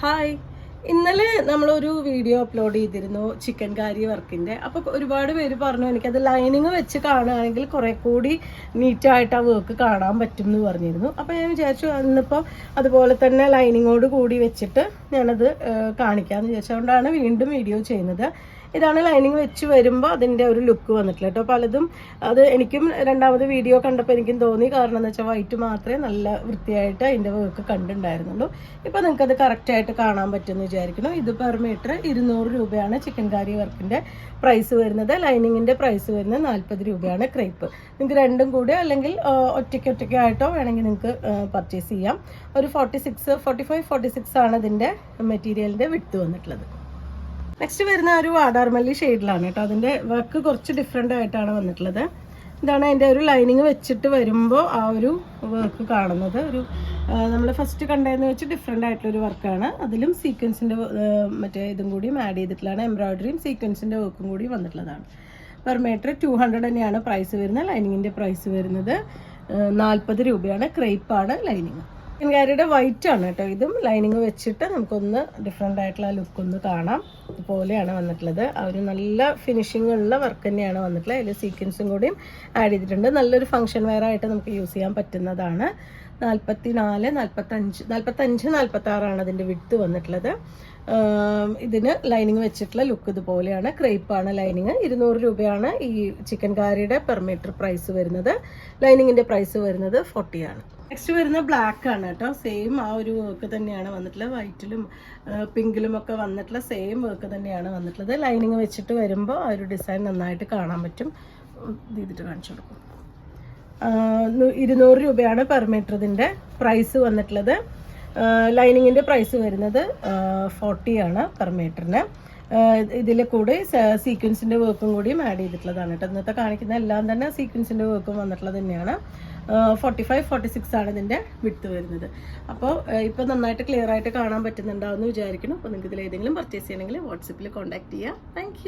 Hi, ഇന്നലെ നമ്മളൊരു video upload ചെയ്തിരുന്നു ചിക്കൻ കാരി വർക്കിൻ്റെ. അപ്പോൾ ഒരുപാട് പേര് പറഞ്ഞു എനിക്കത് ലൈനിങ് വെച്ച് കാണുകയാണെങ്കിൽ കുറേ കൂടി നീറ്റായിട്ട് ആ വർക്ക് കാണാൻ പറ്റും എന്ന് പറഞ്ഞിരുന്നു. അപ്പോൾ ഞാൻ വിചാരിച്ചു ഇന്നിപ്പോൾ അതുപോലെ തന്നെ ലൈനിങ്ങോട് കൂടി വെച്ചിട്ട് ഞാനത് കാണിക്കാമെന്ന് വിചാരിച്ചുകൊണ്ടാണ് വീണ്ടും വീഡിയോ ചെയ്യുന്നത്. ഇതാണ് ലൈനിങ് വെച്ച് വരുമ്പോൾ അതിൻ്റെ ഒരു ലുക്ക് വന്നിട്ടില്ല കേട്ടോ. പലതും അത് എനിക്കും രണ്ടാമത് വീഡിയോ കണ്ടപ്പോൾ എനിക്കും തോന്നി. കാരണം എന്ന് വെച്ചാൽ വൈറ്റ് മാത്രമേ നല്ല വൃത്തിയായിട്ട് അതിൻ്റെ വർക്ക് കണ്ടിട്ടുണ്ടായിരുന്നുള്ളൂ. ഇപ്പോൾ നിങ്ങൾക്കത് കറക്റ്റായിട്ട് കാണാൻ പറ്റുമെന്ന് വിചാരിക്കണം. ഇത് പെർ മീറ്റർ 200 രൂപയാണ് ചിക്കൻ കാരി വർക്കിൻ്റെ പ്രൈസ് വരുന്നത്. ലൈനിങ്ങിൻ്റെ പ്രൈസ് വരുന്നത് 40 രൂപയാണ്. ക്രേപ്പ് നിങ്ങൾക്ക് രണ്ടും കൂടി അല്ലെങ്കിൽ ഒറ്റയ്ക്കായിട്ടോ വേണമെങ്കിൽ നിങ്ങൾക്ക് പർച്ചേസ് ചെയ്യാം. ഒരു 45-46 ആണ് ഇതിൻ്റെ മെറ്റീരിയലിൻ്റെ വിഡ്ത്ത് വന്നിട്ടുള്ളത്. നെക്സ്റ്റ് വരുന്ന ഒരു വാടാർമല്ലി ഷെയ്ഡിലാണ് കേട്ടോ. അതിൻ്റെ വർക്ക് കുറച്ച് ഡിഫറെൻ്റ് ആയിട്ടാണ് വന്നിട്ടുള്ളത്. ഇതാണ് അതിൻ്റെ ഒരു ലൈനിങ് വെച്ചിട്ട് വരുമ്പോൾ ആ ഒരു വർക്ക് കാണുന്നത്. ഒരു നമ്മൾ ഫസ്റ്റ് കണ്ടതെന്ന് വെച്ച് ഡിഫറെൻ്റ് ആയിട്ടുള്ളൊരു വർക്കാണ്. അതിലും സീക്വൻസിൻ്റെ മറ്റേ ഇതും കൂടിയും ആഡ് ചെയ്തിട്ടുള്ളതാണ്. എംബ്രോയിഡറിയും സീക്വൻസിൻ്റെ വർക്കും കൂടി വന്നിട്ടുള്ളതാണ്. പെർ മീറ്റർ 200 തന്നെയാണ് പ്രൈസ് വരുന്നത്. ലൈനിങ്ങിൻ്റെ പ്രൈസ് വരുന്നത് 40 രൂപയാണ്. ക്രേപ്പാണ് ലൈനിങ്. ചിക്കൻ കാരിയുടെ വൈറ്റ് ആണ് കേട്ടോ. ഇതും ലൈനിങ് വെച്ചിട്ട് നമുക്കൊന്ന് ഡിഫറെൻ്റ് ആയിട്ടുള്ള ലുക്ക് ഒന്ന് കാണാം. ഇതുപോലെയാണ് വന്നിട്ടുള്ളത്. ആ ഒരു നല്ല ഫിനിഷിംഗ് ഉള്ള വർക്ക് തന്നെയാണ് വന്നിട്ടുള്ളത്. അതിൽ സീക്വൻസും കൂടിയും ആഡ് ചെയ്തിട്ടുണ്ട്. നല്ലൊരു ഫംഗ്ഷൻ വെയർ ആയിട്ട് നമുക്ക് യൂസ് ചെയ്യാൻ പറ്റുന്നതാണ്. 44, 45, 46 അതിൻ്റെ വിഡ്ത്ത് വന്നിട്ടുള്ളത്. ഇതിന് ലൈനിങ് വെച്ചിട്ടുള്ള ലുക്ക് ഇതുപോലെയാണ്. ക്രേപ്പാണ് ലൈനിങ്. 200 രൂപയാണ് ഈ ചിക്കൻ കാരിയുടെ പെർ മീറ്റർ പ്രൈസ് വരുന്നത്. ലൈനിങ്ങിൻ്റെ പ്രൈസ് വരുന്നത് 40 ആണ്. നെക്സ്റ്റ് വരുന്ന ബ്ലാക്ക് ആണ് കേട്ടോ. സെയിം ആ ഒരു വർക്ക് തന്നെയാണ് വന്നിട്ടുള്ളത്. വൈറ്റിലും പിങ്കിലും ഒക്കെ വന്നിട്ടുള്ള സെയിം വർക്ക് തന്നെയാണ് വന്നിട്ടുള്ളത്. ലൈനിങ് വെച്ചിട്ട് വരുമ്പോൾ ആ ഒരു ഡിസൈൻ നന്നായിട്ട് കാണാൻ പറ്റും. ഇത് ചെയ്തിട്ട് കാണിച്ചു കൊടുക്കും. 200 രൂപയാണ് പെർ മീറ്റർ ഇതിൻ്റെ പ്രൈസ് വന്നിട്ടുള്ളത്. ലൈനിങ്ങിൻ്റെ പ്രൈസ് വരുന്നത് 40 ആണ് പെർ മീറ്ററിന്. ഇതിൽ കൂടെ സീക്വൻസിൻ്റെ വർക്കും കൂടിയും ആഡ് ചെയ്തിട്ടുള്ളതാണ് കേട്ടോ. ഇന്നത്തെ കാണിക്കുന്ന എല്ലാം തന്നെ സീക്വൻസിൻ്റെ വർക്കും വന്നിട്ടുള്ളത് തന്നെയാണ്. 45-46 ആണ് ഇതിൻ്റെ വിഡ്ത്ത് വരുന്നത്. അപ്പോൾ ഇപ്പോൾ നന്നായിട്ട് ക്ലിയർ ആയിട്ട് കാണാൻ പറ്റുന്നുണ്ടാവുമെന്ന് വിചാരിക്കുന്നു. അപ്പോൾ നിങ്ങൾക്ക് ഇതിൽ ഏതെങ്കിലും പർച്ചേസ് ചെയ്യണമെങ്കിൽ വാട്സപ്പിൽ കോൺടാക്ട് ചെയ്യാം. താങ്ക്